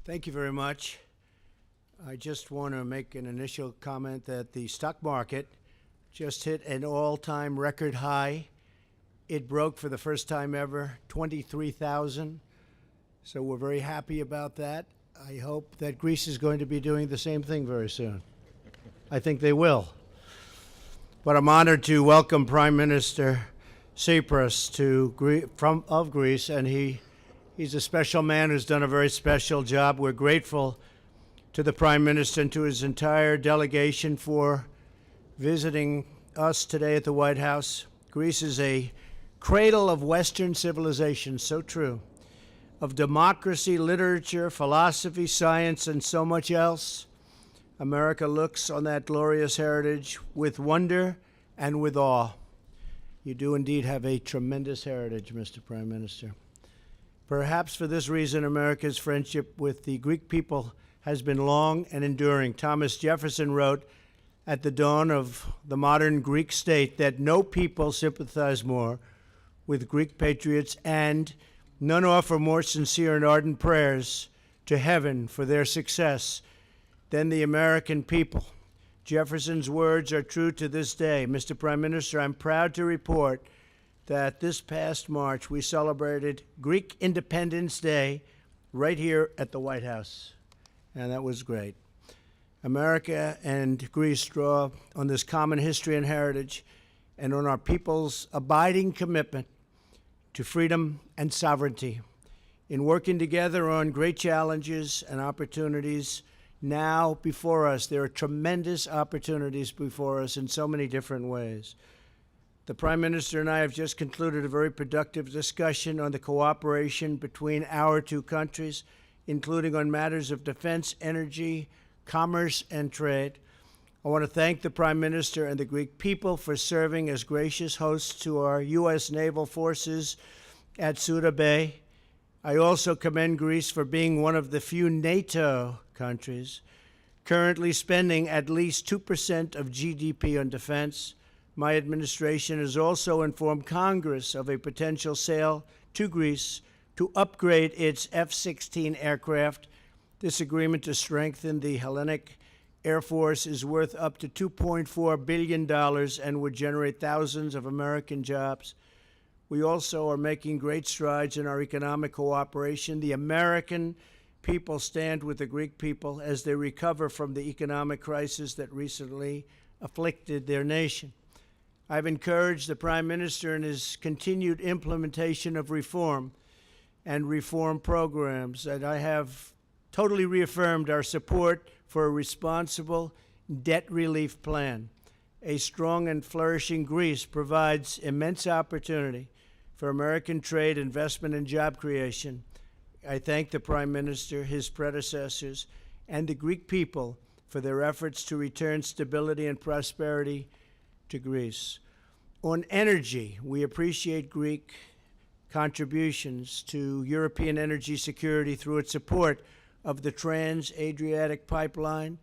Thank you very much. I just want to make an initial comment that the stock market just hit an all-time record high. It broke for the first time ever 23,000. So we're very happy about that. I hope that Greece is going to be doing the same thing very soon. I think they will. But I'm honored to welcome Prime Minister Tsipras of Greece, and he's a special man who's done a very special job. We're grateful to the Prime Minister and to his entire delegation for visiting us today at the White House. Greece is a cradle of Western civilization, so true, of democracy, literature, philosophy, science, and so much else. America looks on that glorious heritage with wonder and with awe. You do indeed have a tremendous heritage, Mr. Prime Minister. Perhaps for this reason, America's friendship with the Greek people has been long and enduring. Thomas Jefferson wrote at the dawn of the modern Greek state that no people sympathize more with Greek patriots, and none offer more sincere and ardent prayers to heaven for their success than the American people. Jefferson's words are true to this day. Mr. Prime Minister, I'm proud to report that this past March we celebrated Greek Independence Day right here at the White House, and that was great. America and Greece draw on this common history and heritage and on our people's abiding commitment to freedom and sovereignty. In working together on great challenges and opportunities now before us, there are tremendous opportunities before us in so many different ways. The Prime Minister and I have just concluded a very productive discussion on the cooperation between our two countries, including on matters of defense, energy, commerce, and trade. I want to thank the Prime Minister and the Greek people for serving as gracious hosts to our U.S. naval forces at Suda Bay. I also commend Greece for being one of the few NATO countries currently spending at least 2% of GDP on defense. My administration has also informed Congress of a potential sale to Greece to upgrade its F-16 aircraft. This agreement to strengthen the Hellenic Air Force is worth up to $2.4 billion and would generate thousands of American jobs. We also are making great strides in our economic cooperation. The American people stand with the Greek people as they recover from the economic crisis that recently afflicted their nation. I've encouraged the Prime Minister in his continued implementation of reform and reform programs, and I have totally reaffirmed our support for a responsible debt relief plan. A strong and flourishing Greece provides immense opportunity for American trade, investment, and job creation. I thank the Prime Minister, his predecessors, and the Greek people for their efforts to return stability and prosperity to Greece. On energy, we appreciate Greek contributions to European energy security through its support of the Trans-Adriatic Pipeline,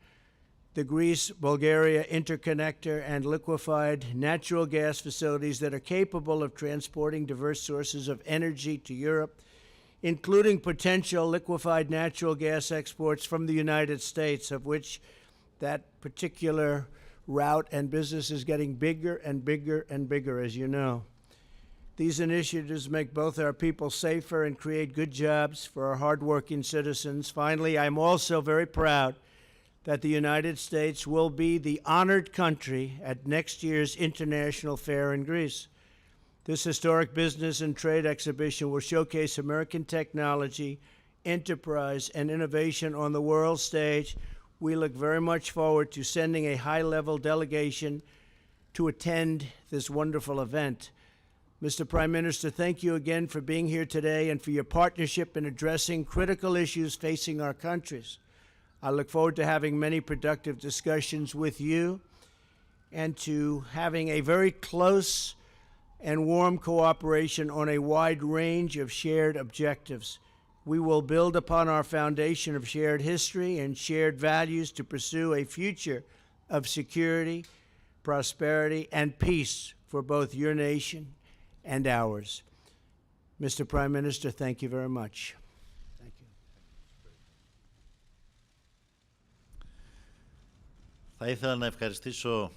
the Greece-Bulgaria interconnector, and liquefied natural gas facilities that are capable of transporting diverse sources of energy to Europe, including potential liquefied natural gas exports from the United States, of which that particular route and business is getting bigger and bigger and bigger, as you know. These initiatives make both our people safer and create good jobs for our hardworking citizens. Finally, I'm also very proud that the United States will be the honored country at next year's International Fair in Greece. This historic business and trade exhibition will showcase American technology, enterprise, and innovation on the world stage. We look very much forward to sending a high-level delegation to attend this wonderful event. Mr. Prime Minister, thank you again for being here today and for your partnership in addressing critical issues facing our countries. I look forward to having many productive discussions with you and to having a very close and warm cooperation on a wide range of shared objectives. We will build upon our foundation of shared history and shared values to pursue a future of security, prosperity, and peace for both your nation and ours. Mr. Prime Minister, thank you very much. Thank you. Θα ήθελα να ευχαριστήσω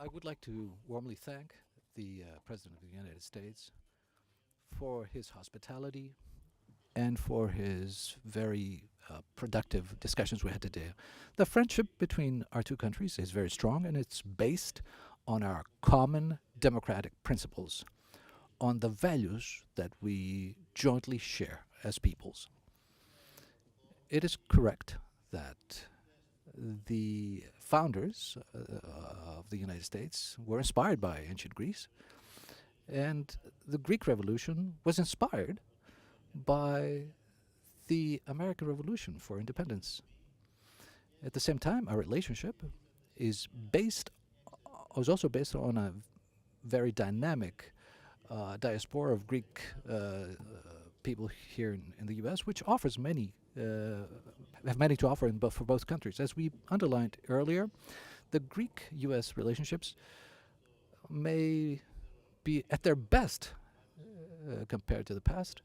I would like to warmly thank the President of the United States for his hospitality and for his very productive discussions we had today. The friendship between our two countries is very strong, and it's based on our common democratic principles, on the values that we jointly share as peoples. It is correct that the founders of the United States were inspired by ancient Greece, and the Greek Revolution was inspired by the American Revolution for independence. At the same time, our relationship is also based on a very dynamic diaspora of Greek people here in the U.S., which offers have many to offer for both countries. As we underlined earlier, the Greek-U.S. relationships may be at their best compared to the past,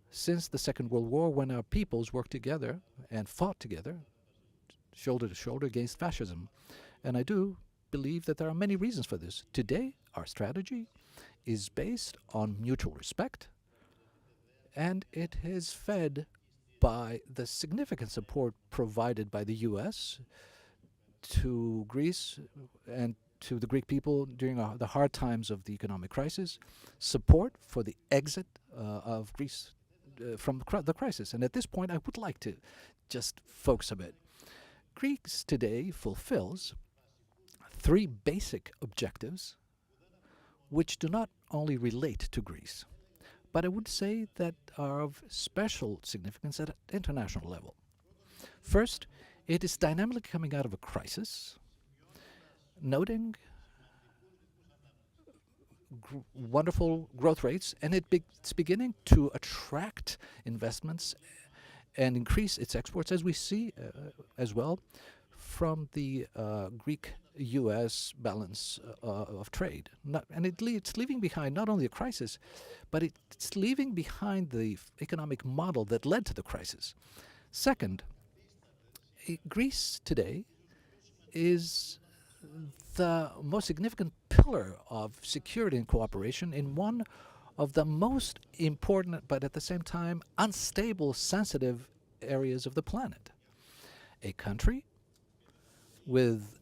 since the Second World War, when our peoples worked together and fought together, shoulder to shoulder, against fascism. And I do believe that there are many reasons for this. Today, our strategy is based on mutual respect, and it is fed by the significant support provided by the U.S. to Greece and to the Greek people during the hard times of the economic crisis, support for the exit of Greece from the crisis. And at this point, I would like to just focus a bit. Greece today fulfills three basic objectives which do not only relate to Greece, but I would say that are of special significance at an international level. First, it is dynamically coming out of a crisis, noting wonderful growth rates, and it's beginning to attract investments and increase its exports, as we see as well from the Greek-U.S. balance of trade. It's leaving behind not only a crisis, but it's leaving behind the economic model that led to the crisis. Second, Greece today is the most significant pillar of security and cooperation in one of the most important, but at the same time unstable, sensitive areas of the planet. A country with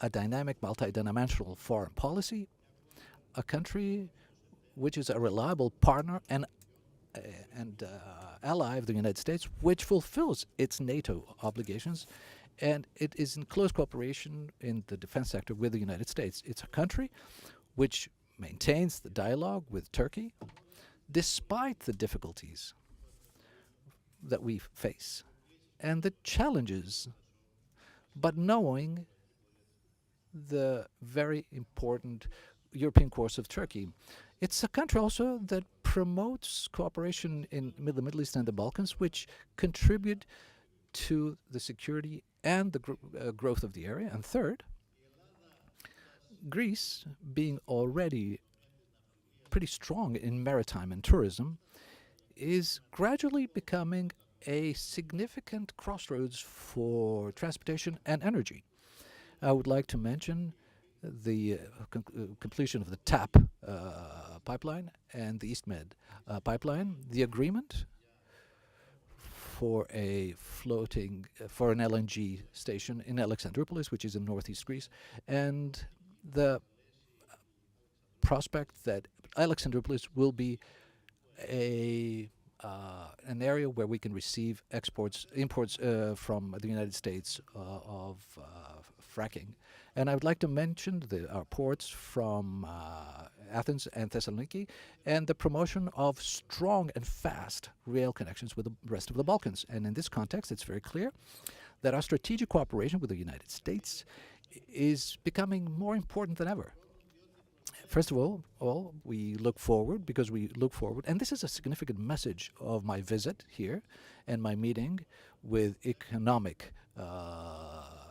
a dynamic, multidimensional foreign policy, a country which is a reliable partner and ally of the United States, which fulfills its NATO obligations, and it is in close cooperation in the defense sector with the United States. It's a country which maintains the dialogue with Turkey despite the difficulties that we face and the challenges, but knowing the very important European course of Turkey. It's a country also that promotes cooperation in the Middle East and the Balkans, which contribute to the security and the growth of the area. And third, Greece, being already pretty strong in maritime and tourism, is gradually becoming a significant crossroads for transportation and energy. I would like to mention the completion of the TAP pipeline and the EastMed pipeline, the agreement for for an LNG station in Alexandroupolis, which is in northeast Greece, and the prospect that Alexandroupolis will be an area where we can receive imports from the United States of fracking. And I would like to mention our ports from Athens and Thessaloniki, and the promotion of strong and fast rail connections with the rest of the Balkans. And in this context, it's very clear that our strategic cooperation with the United States is becoming more important than ever. First of all, we look forward, and this is a significant message of my visit here and my meeting with economic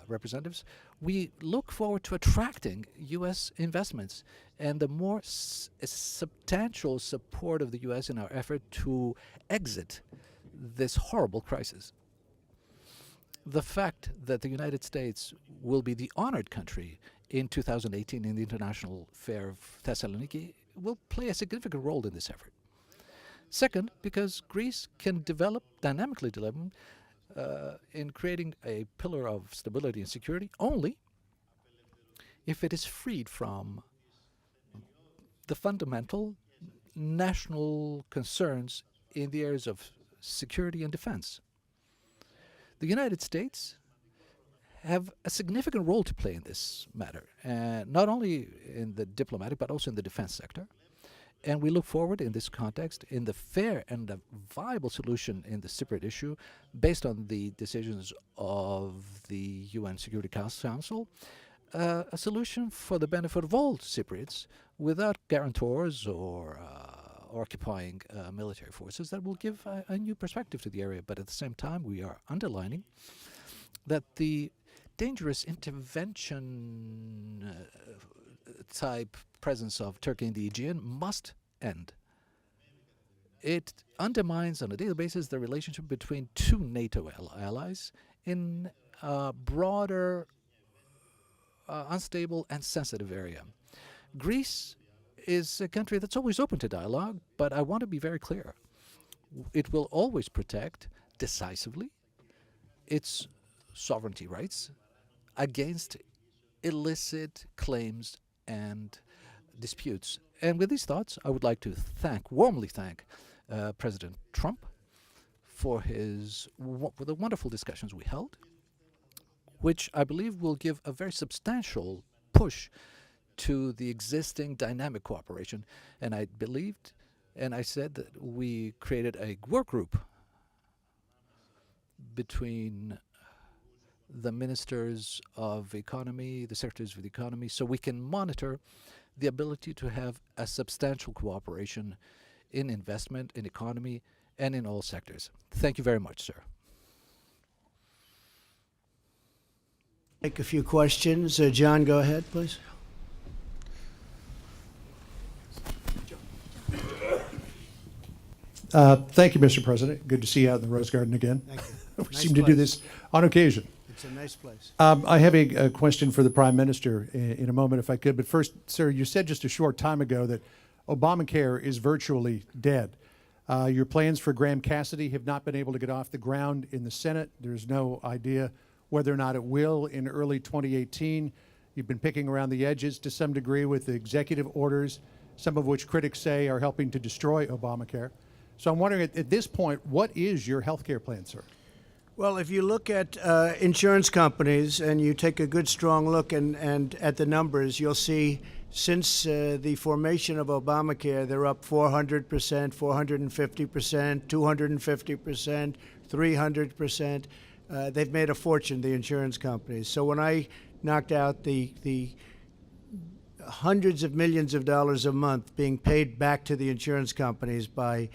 representatives. We look forward to attracting U.S. investments and the more substantial support of the U.S. in our effort to exit this horrible crisis. the fact that the United States will be the honored country in 2018 in the International Fair of Thessaloniki will play a significant role in this effort. Second, because Greece can dynamically develop, in creating a pillar of stability and security only if it is freed from the fundamental national concerns in the areas of security and defense. The United States have a significant role to play in this matter, not only in the diplomatic but also in the defense sector. And we look forward in this context in the fair and the viable solution in the Cypriot issue based on the decisions of the UN Security Council, a solution for the benefit of all Cypriots without guarantors or occupying military forces that will give a new perspective to the area. But at the same time, we are underlining that the dangerous intervention type presence of Turkey in the Aegean must end. It undermines on a daily basis the relationship between two NATO allies in a broader, unstable and sensitive area. Greece is a country that's always open to dialogue, but I want to be very clear. It will always protect decisively its sovereignty rights against illicit claims and disputes. And with these thoughts, I would like to warmly thank President Trump for the wonderful discussions we held, which I believe will give a very substantial push to the existing dynamic cooperation. And I believed, and I said that we created a work group between the ministers of economy, the secretaries of the economy, so we can monitor the ability to have a substantial cooperation in investment, in economy, and in all sectors. Thank you very much, sir. Take a few questions. John, go ahead, please. Thank you, Mr. President. Good to see you out in the Rose Garden again. Thank you. We Nice seem to do place. this on occasion. It's a nice place. I have a question for the Prime Minister in a moment, if I could. But first, sir, you said just a short time ago that Obamacare is virtually dead. Your plans for Graham Cassidy have not been able to get off the ground in the Senate. There's no idea whether or not it will in early 2018. You've been picking around the edges to some degree with the executive orders, some of which critics say are helping to destroy Obamacare. So I'm wondering, at this point, what is your health care plan, sir? Well, if you look at insurance companies and you take a good, strong look and at the numbers, you'll see since the formation of Obamacare, they're up 400%, 450%, 250%, 300%. They've made a fortune, the insurance companies. So when I knocked out the hundreds of millions of dollars a month being paid back to the insurance companies by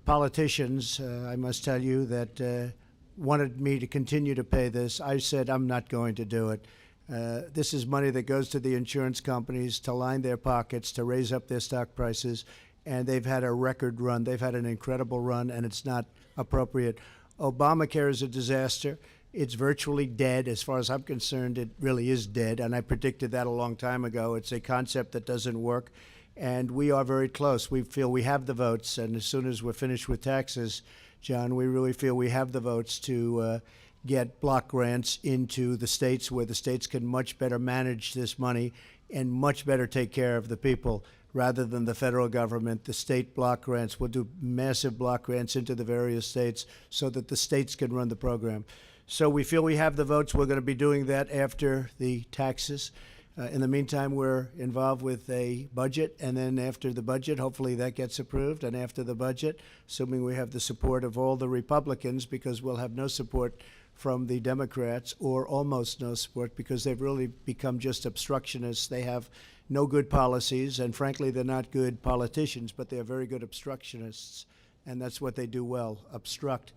politicians, I must tell you, that wanted me to continue to pay this, I said, I'm not going to do it. This is money that goes to the insurance companies to line their pockets, to raise up their stock prices, and they've had a record run. They've had an incredible run, and it's not appropriate. Obamacare is a disaster. It's virtually dead. As far as I'm concerned, it really is dead, and I predicted that a long time ago. It's a concept that doesn't work, and we are very close. We feel we have the votes, and as soon as we're finished with taxes, John, we really feel we have the votes to get block grants into the states where the states can much better manage this money and much better take care of the people rather than the federal government. The state block grants, will do massive block grants into the various states so that the states can run the program. So we feel we have the votes. We're going to be doing that after the taxes. In the meantime, we're involved with a budget, and then after the budget, hopefully that gets approved, and after the budget, assuming we have the support of all the Republicans, because we'll have no support from the Democrats, or almost no support, because they've really become just obstructionists. They have no good policies, and frankly, they're not good politicians, but they're very good obstructionists, and that's what they do well, obstruct.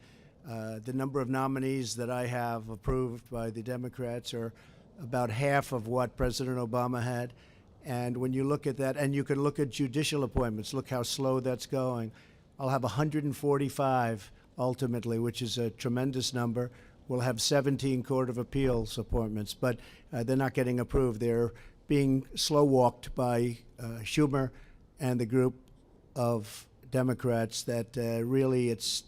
The number of nominees that I have approved by the Democrats are about half of what President Obama had. And when you look at that, and you can look at judicial appointments, look how slow that's going. I'll have 145 ultimately, which is a tremendous number. will have 17 Court of Appeals appointments, but they're not getting approved. They're being slow-walked by Schumer and the group of Democrats that really it's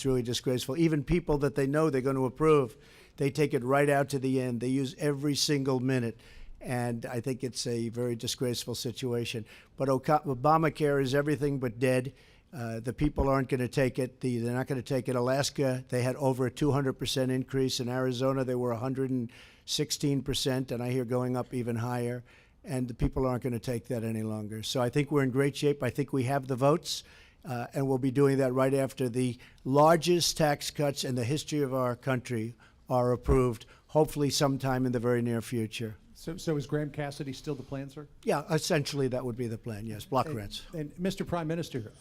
really disgraceful. Even people that they know they're going to approve, they take it right out to the end. They use every single minute. And I think it's a very disgraceful situation. But Obamacare is everything but dead. The people aren't going to take it. They're not going to take it. Alaska, they had over a 200% increase. In Arizona, they were 116%, and I hear going up even higher. And the people aren't going to take that any longer. So I think we're in great shape. I think we have the votes, and we'll be doing that right after the largest tax cuts in the history of our country are approved, hopefully sometime in the very near future. So is Graham Cassidy still the plan, sir? Yeah, essentially that would be the plan, yes, block grants. And Mr. Prime Minister,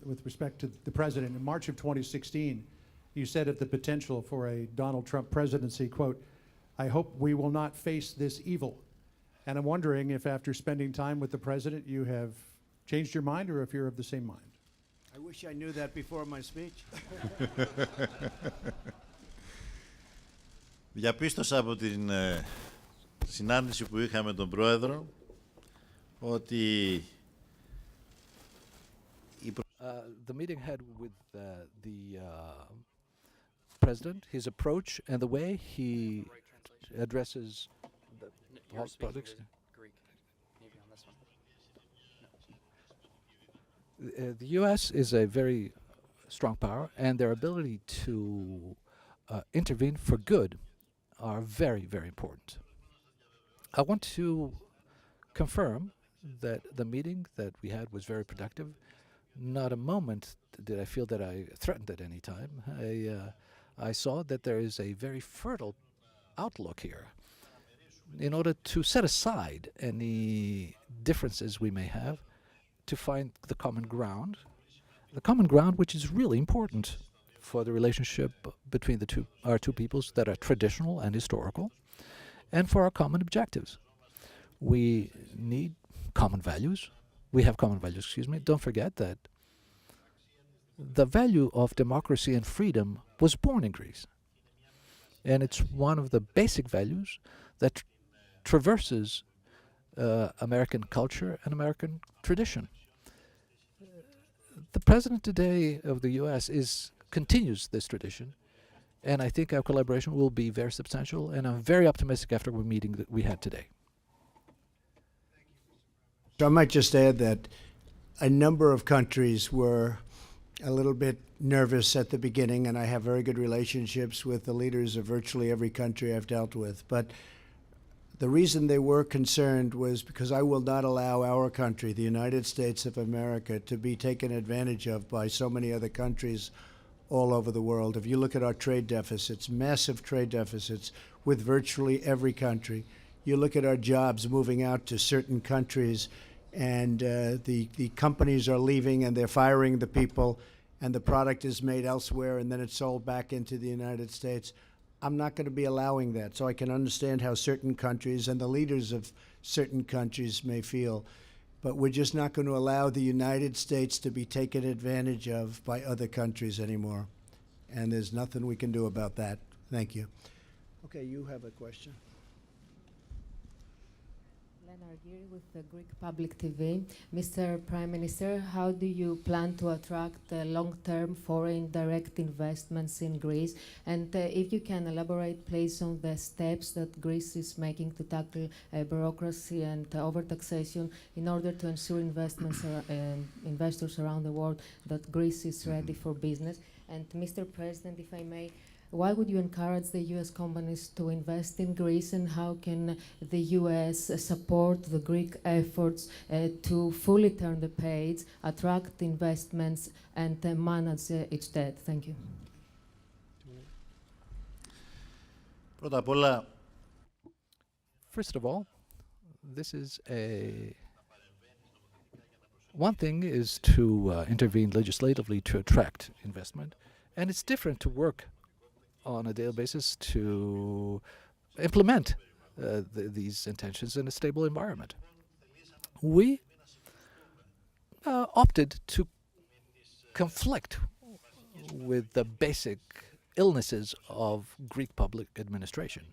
with respect to the president, in March of 2016, you said of the potential for a Donald Trump presidency, quote, "I hope we will not face this evil." And I'm wondering if after spending time with the president, you have changed your mind or if you're of the same mind. I wish I knew that before my speech. Διαπίστωσα από την συνάντηση που είχαμε τον Πρόεδρο ότι the meeting had with the president, his approach and the way he addresses the politics. Greek. Maybe on this one. The U.S. is a very strong power, and their ability to intervene for good are very, very important. I want to confirm that the meeting that we had was very productive. Not a moment did I feel that I threatened at any time. I saw that there is a very fertile outlook here in order to set aside any differences we may have to find the common ground which is really important for the relationship between our two peoples that are traditional and historical, and for our common objectives. We need common values. We have common values, excuse me. Don't forget that the value of democracy and freedom was born in Greece. And it's one of the basic values that traverses American culture and American tradition. The president today of the U.S. continues this tradition, and I think our collaboration will be very substantial, and I'm very optimistic after the meeting that we had today. So I might just add that a number of countries were a little bit nervous at the beginning, and I have very good relationships with the leaders of virtually every country I've dealt with. But the reason they were concerned was because I will not allow our country, the United States of America, to be taken advantage of by so many other countries all over the world. If you look at our trade deficits, massive trade deficits with virtually every country. You look at our jobs moving out to certain countries, and the companies are leaving and they're firing the people, and the product is made elsewhere and then it's sold back into the United States. I'm not going to be allowing that. So I can understand how certain countries and the leaders of certain countries may feel. But we're just not going to allow the United States to be taken advantage of by other countries anymore. And there's nothing we can do about that. Thank you. Okay, you have a question. With the Greek Public TV. Mr. Prime Minister, how do you plan to attract long-term foreign direct investments in Greece? And if you can elaborate, please, on the steps that Greece is making to tackle bureaucracy and overtaxation in order to ensure investors around the world that Greece is ready for business. And Mr. President, if I may, why would you encourage the U.S. companies to invest in Greece, and how can the U.S. support the Greek efforts to fully turn the page, attract investments, and manage its debt? Thank you. Πρώτα απ' όλα, First of all, one thing is to intervene legislatively to attract investment, and it's different to work on a daily basis to implement these intentions in a stable environment. We opted to conflict with the basic illnesses of Greek public administration,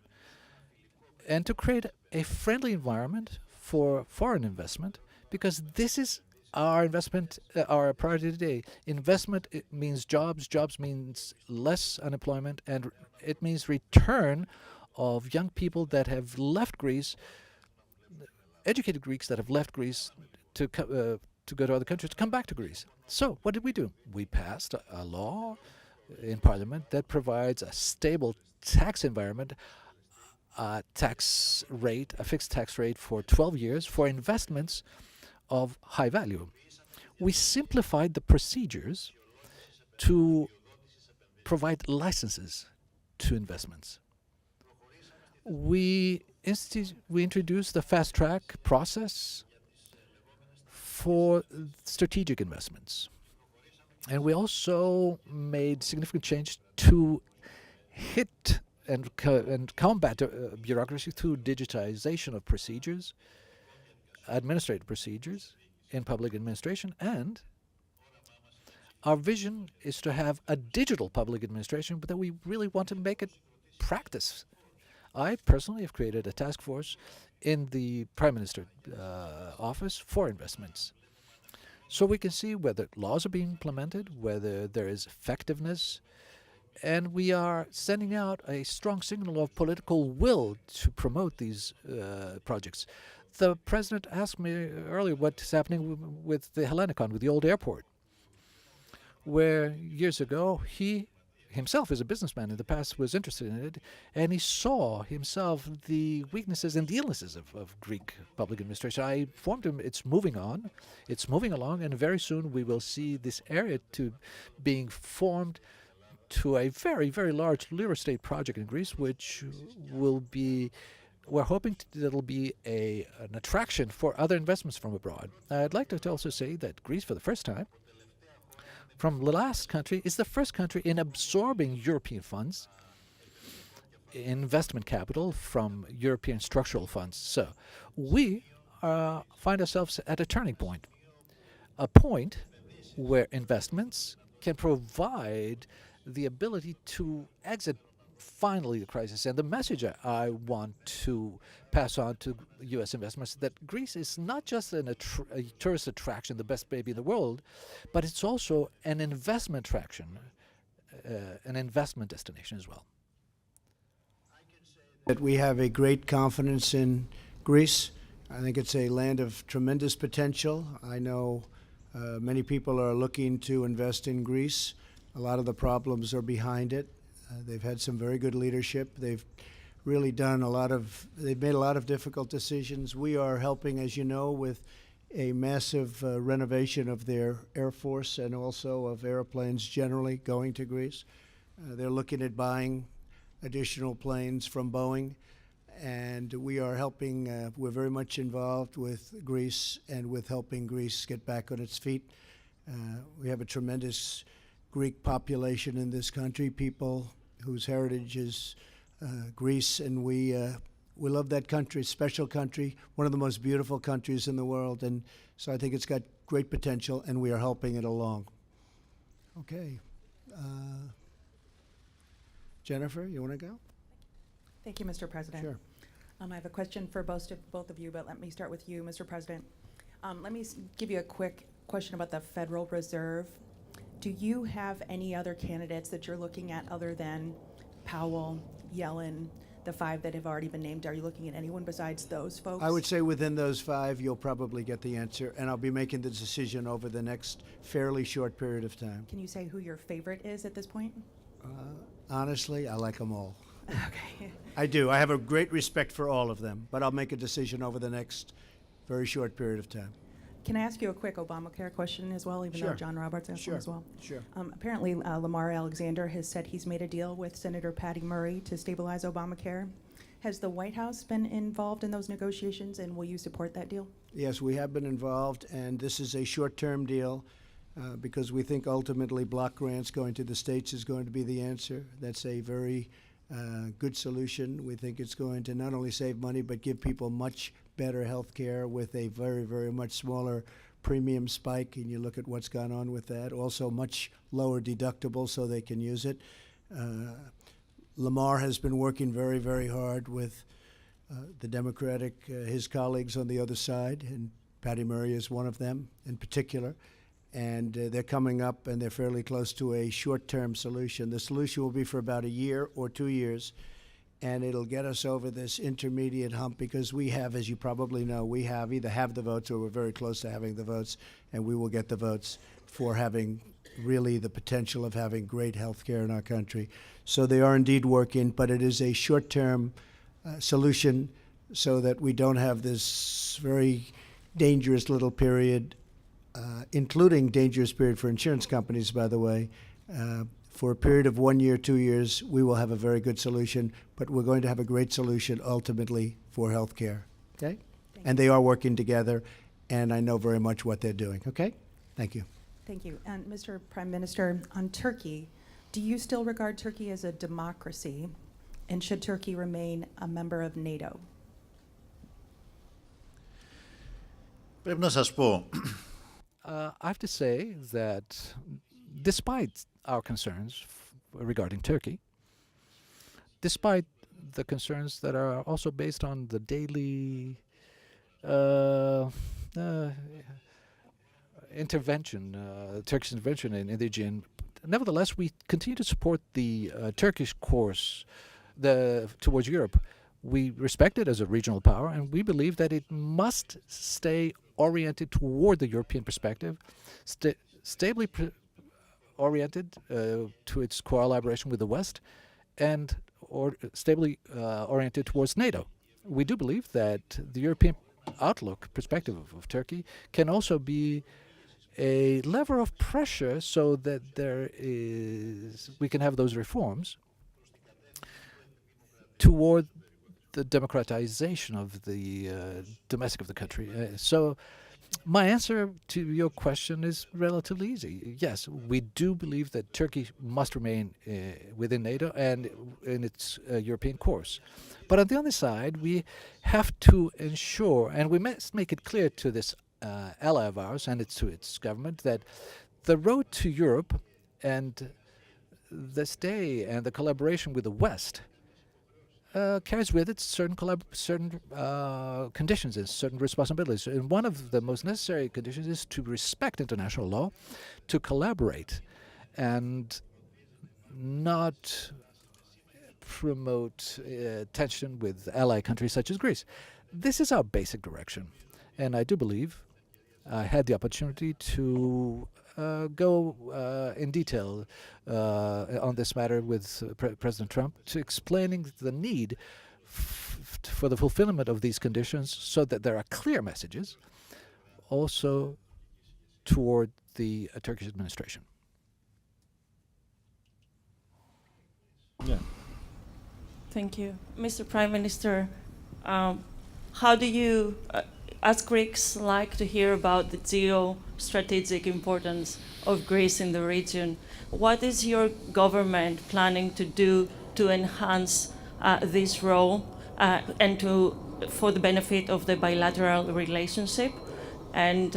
and to create a friendly environment for foreign investment, because this is our investment, our priority today. Investment, it means jobs. Jobs means less unemployment, and it means return of young people that have left Greece, educated Greeks that have left Greece to go to other countries, to come back to Greece. So what did we do? We passed a law in Parliament that provides a stable tax environment, a fixed tax rate for 12 years for investments of high value. We simplified the procedures to provide licenses to investments. We introduced the fast track process for strategic investments. And we also made significant change to hit and combat bureaucracy through digitization of procedures, administrative procedures in public administration, and our vision is to have a digital public administration, but that we really want to make it practice. I personally have created a task force in the Prime Minister office for investments, so we can see whether laws are being implemented, whether there is effectiveness, and we are sending out a strong signal of political will to promote these projects. The President asked me earlier what's happening with the Hellenicon, with the old airport, where years ago he himself, as a businessman in the past, was interested in it, and he saw himself the weaknesses and the illnesses of Greek public administration. I informed him it's moving on, it's moving along, and very soon we will see this area being formed to a very, very large real estate project in Greece, which will be, we're hoping that'll be an attraction for other investments from abroad. I'd like to also say that Greece, for the first time, from the last country, is the first country in absorbing European funds, investment capital from European structural funds. So we find ourselves at a turning point, a point where investments can provide the ability to exit finally the crisis. And the message I want to pass on to U.S. investors, that Greece is not just a tourist attraction, the best baby in the world, but it's also an investment attraction, an investment destination as well. That we have a great confidence in Greece. I think it's a land of tremendous potential. I know many people are looking to invest in Greece. A lot of the problems are behind it. They've had some very good leadership. They've really done they've made a lot of difficult decisions. We are helping, as you know, with a massive renovation of their Air Force and also of airplanes generally going to Greece. They're looking at buying additional planes from Boeing, and we are helping, we're very much involved with Greece and with helping Greece get back on its feet. We have a tremendous Greek population in this country, people whose heritage is Greece, and we love that country, special country, one of the most beautiful countries in the world, and so I think it's got great potential, and we are helping it along. Okay. Jennifer, you want to go? Thank you, Mr. President. Sure. I have a question for both of you, but let me start with you, Mr. President. Let me give you a quick question about the Federal Reserve. Do you have any other candidates that you're looking at other than Powell, Yellen, the five that have already been named? Are you looking at anyone besides those folks? I would say within those five, you'll probably get the answer, and I'll be making the decision over the next fairly short period of time. Can you say who your favorite is at this point? Honestly, I like them all. Okay. I do. I have a great respect for all of them, but I'll make a decision over the next very short period of time. Can I ask you a quick Obamacare question as well, even Sure. though John Roberts asked one as well? Sure. Apparently, Lamar Alexander has said he's made a deal with Senator Patty Murray to stabilize Obamacare. Has the White House been involved in those negotiations, and will you support that deal? Yes, we have been involved, and this is a short-term deal because we think ultimately block grants going to the states is going to be the answer. That's a very good solution. We think it's going to not only save money, but give people much better health care with a very, very much smaller premium spike, and you look at what's gone on with that. Also much lower deductible so they can use it. Lamar has been working very, very hard with the Democratic, his colleagues on the other side, and Patty Murray is one of them in particular. And they're coming up, and they're fairly close to a short-term solution. The solution will be for about a year or 2 years, and it'll get us over this intermediate hump because we have, as you probably know, we have either have the votes or we're very close to having the votes, and we will get the votes for having really the potential of having great health care in our country. So they are indeed working, but it is a short-term solution so that we don't have this very dangerous little period, including dangerous period for insurance companies, by the way. For a period of 1 year, 2 years, we will have a very good solution, but we're going to have a great solution ultimately for health care, okay? And they are working together, and I know very much what they're doing, okay? Thank you. Thank you. And Mr. Prime Minister, on Turkey, do you still regard Turkey as a democracy? And should Turkey remain a member of NATO? Πρέπει να σας πω, I have to say that despite our concerns regarding Turkey, despite the concerns that are also based on the daily intervention, Turkish intervention in the Aegean, nevertheless, we continue to support the Turkish course towards Europe. We respect it as a regional power, and we believe that it must stay oriented toward the European perspective, stably oriented to its collaboration with the West, and stably oriented towards NATO. We do believe that the European outlook perspective of Turkey can also be a lever of pressure so that we can have those reforms toward the democratization of the domestic of the country. So my answer to your question is relatively easy. Yes, we do believe that Turkey must remain within NATO and in its European course. But on the other side, we have to ensure, and we must make it clear to this ally of ours and to its government, that the road to Europe and the stay and the collaboration with the West carries with it certain conditions and certain responsibilities. And one of the most necessary conditions is to respect international law, to collaborate, and not promote tension with ally countries such as Greece. This is our basic direction. And I do believe I had the opportunity to go in detail on this matter with President Trump, to explaining the need for the fulfillment of these conditions so that there are clear messages also toward the Turkish administration. yeah. Thank you. Mr. Prime Minister, how do you, as Greeks, like to hear about the geostrategic importance of Greece in the region? What is your government planning to do to enhance this role and for the benefit of the bilateral relationship? And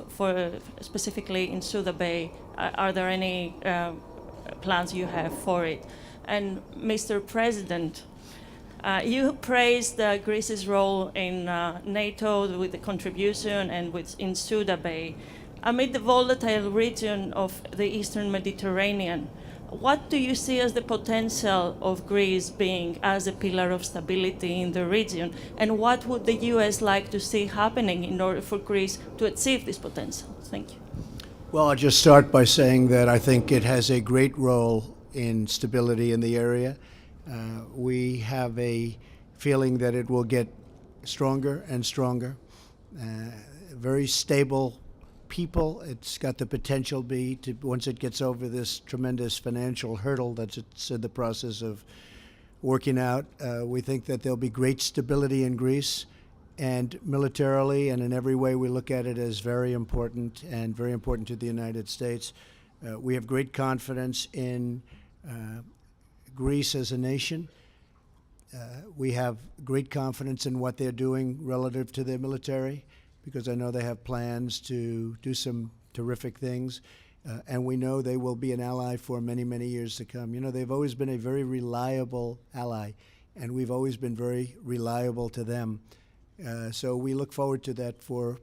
for specifically in Suda Bay, are there any plans you have for it? And Mr. President, you praised Greece's role in NATO with the contribution and in Suda Bay. Amid the volatile region of the Eastern Mediterranean, what do you see as the potential of Greece being as a pillar of stability in the region? And what would the U.S. like to see happening in order for Greece to achieve this potential? Thank you. Well, I'll just start by saying that I think it has a great role in stability in the area. We have a feeling that it will get stronger and stronger. Very stable people. It's got the potential once it gets over this tremendous financial hurdle that it's in the process of working out. We think that there'll be great stability in Greece, and militarily and in every way we look at it as very important and very important to the United States. We have great confidence in Greece as a nation. We have great confidence in what they're doing relative to their military, because I know they have plans to do some terrific things. And we know they will be an ally for many, many years to come. You know, they've always been a very reliable ally, and we've always been very reliable to them. So we look forward to that for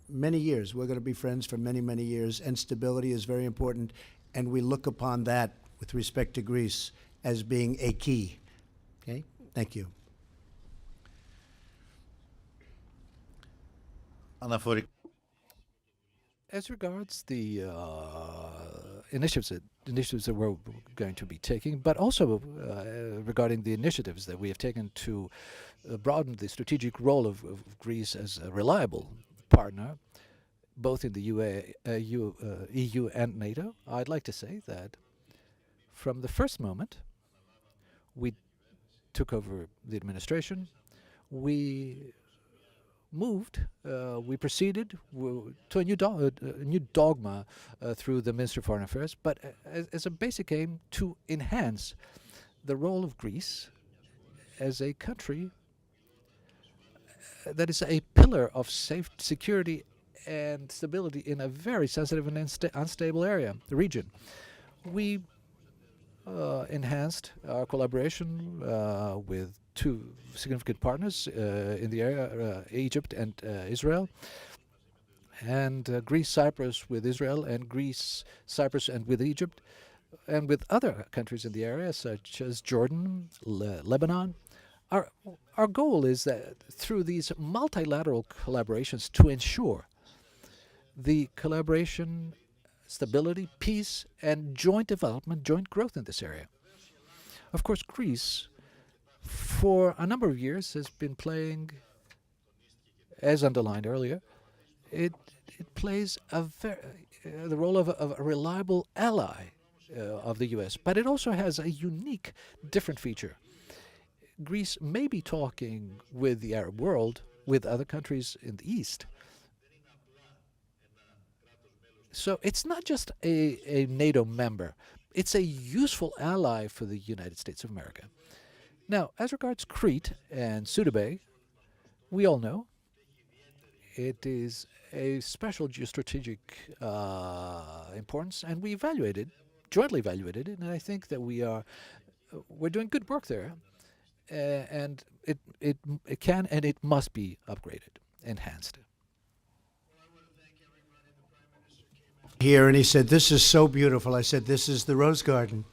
many years. We're going to be friends for many, many years, and stability is very important, and we look upon that with respect to Greece as being a key. Okay? Thank you. Αναφορικά As regards the initiatives that we're going to be taking, but also regarding the initiatives that we have taken to broaden the strategic role of Greece as a reliable partner, both in the EU and NATO, I'd like to say that from the first moment we took over the administration, we proceeded to a new dogma through the Ministry of Foreign Affairs, but as a basic aim to enhance the role of Greece as a country that is a pillar of security and stability in a very sensitive and unstable region. We enhanced our collaboration with two significant partners in the area, Egypt and Israel, and Greece, Cyprus with Israel, and Greece, Cyprus, and with Egypt, and with other countries in the area, such as Jordan, Lebanon. Our goal is that through these multilateral collaborations to ensure the collaboration, stability, peace, and joint development, joint growth in this area. Of course, Greece, for a number of years, has been playing, as underlined earlier, it plays the role of a reliable ally of the U.S., but it also has a unique, different feature. Greece may be talking with the Arab world, with other countries in the East. So it's not just a NATO member. It's a useful ally for the United States of America. Now, as regards Crete and Sudabe, we all know it is a special geostrategic importance, and we jointly evaluated it, and I think that we're doing good work there, and it can and it must be upgraded, enhanced. Here, and he said, "This is so beautiful." I said, "This is the Rose Garden."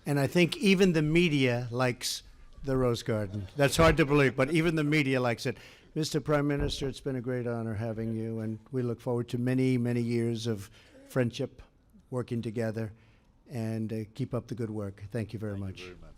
And I think even the media likes the Rose Garden. That's hard to believe, but even the media likes it. Mr. Prime Minister, it's been a great honor having you, and we look forward to many, many years of friendship, working together, and keep up the good work. Thank you very much. very much.